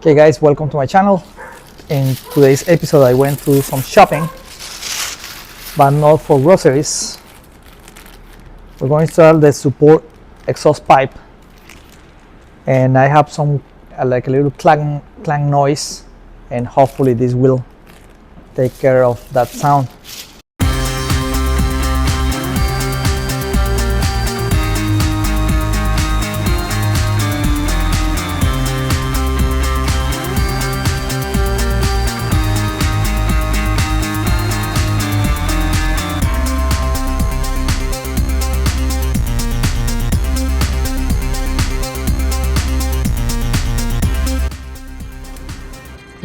Okay guys, welcome to my channel. In today's episode I went to some shopping, but not for groceries. We're going to install the support exhaust pipe, and I have some like a little clang noise, and hopefully this will take care of that sound.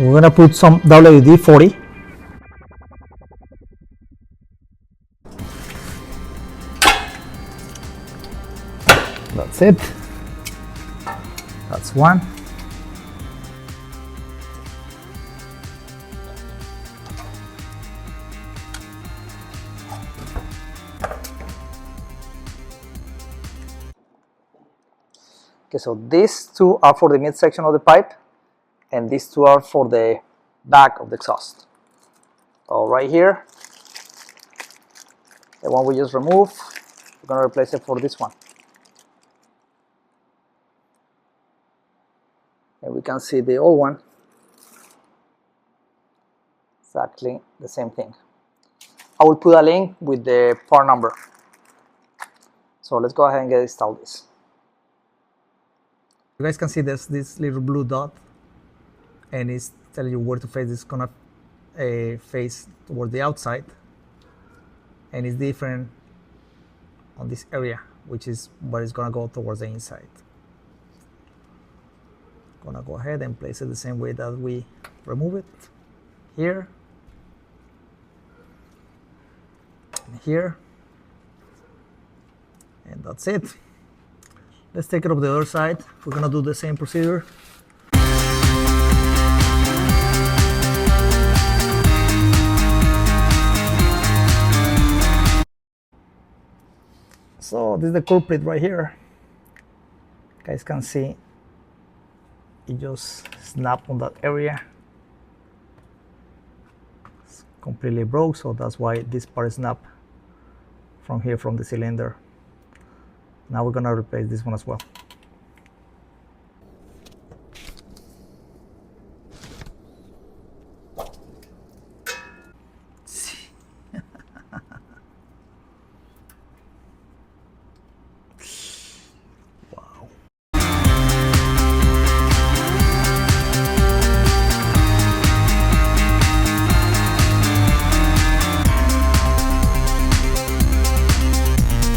We're gonna put some WD-40. That's it. That's one. Okay, so these two are for the midsection of the pipe, and these two are for the back of the exhaust. So right here, the one we just removed, we're going to replace it for this one. And we can see the old one, exactly the same thing. I will put a link with the part number. So let's go ahead and get installed this. You guys can see this little blue dot, and it's telling you where to face. It's gonna face toward the outside, and it's different on this area, which is where it's gonna go towards the inside. Gonna go ahead and place it the same way that we remove it, here and here, and that's it. Let's take it up the other side. We're gonna do the same procedure. So this is the culprit right here. You guys can see it just snapped on that area. It's completely broke, so that's why this part snapped from here, from the cylinder. Now we're gonna replace this one as well.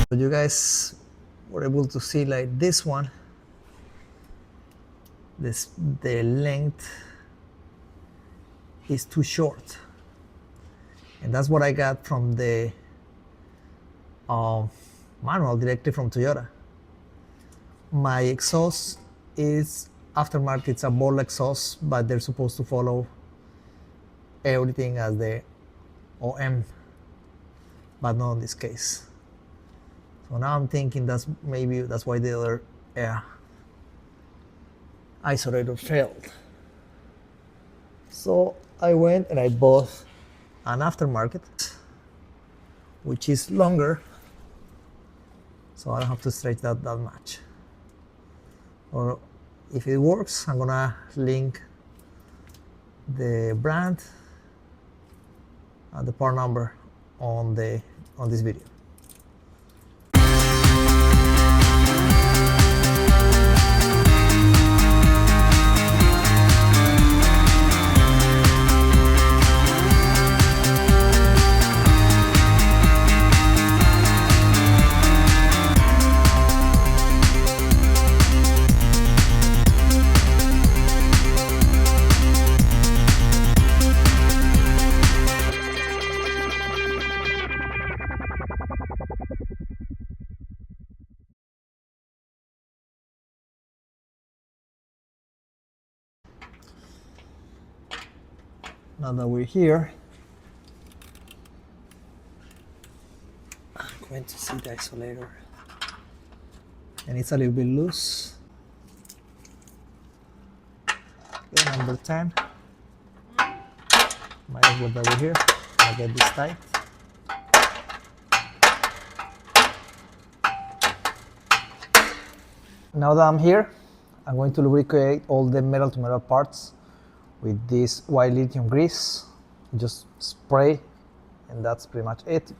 So you guys were able to see, like this one, the length is too short, and that's what I got from the manual directly from Toyota. My exhaust is aftermarket. It's a ball exhaust, but they're supposed to follow everything as the OM, but not in this case. So now I'm thinking maybe that's why the other isolator failed. So I went and I bought an aftermarket, which is longer, so I don't have to stretch that much. Or if it works, I'm gonna link the brand and the part number on this video. Now that we're here, I'm going to see the isolator, and it's a little bit loose. Okay, number 10. Might as well double here. I'll get this tight. Now that I'm here, I'm going to lubricate all the metal to metal parts with this white lithium grease. Just spray, and that's pretty much it.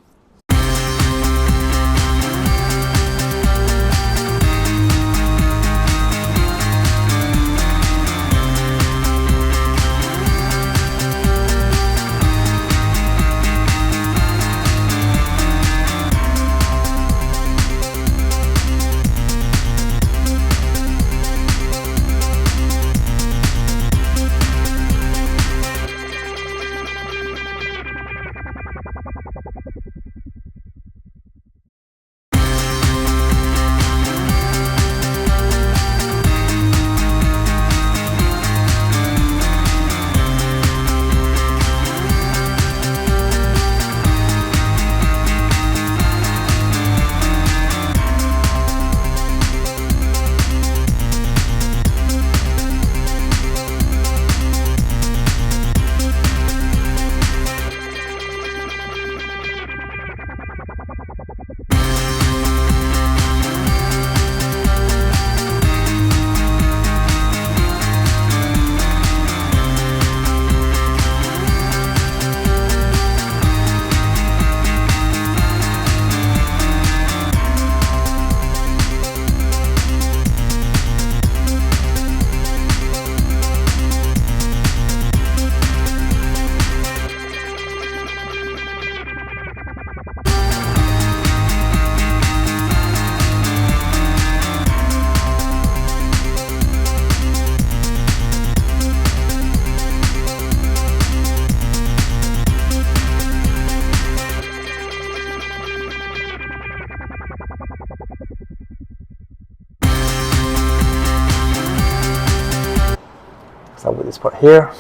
Start with this part here.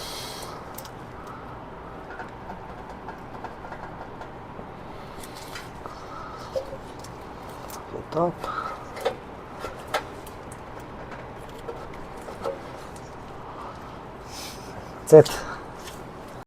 The top. That's it.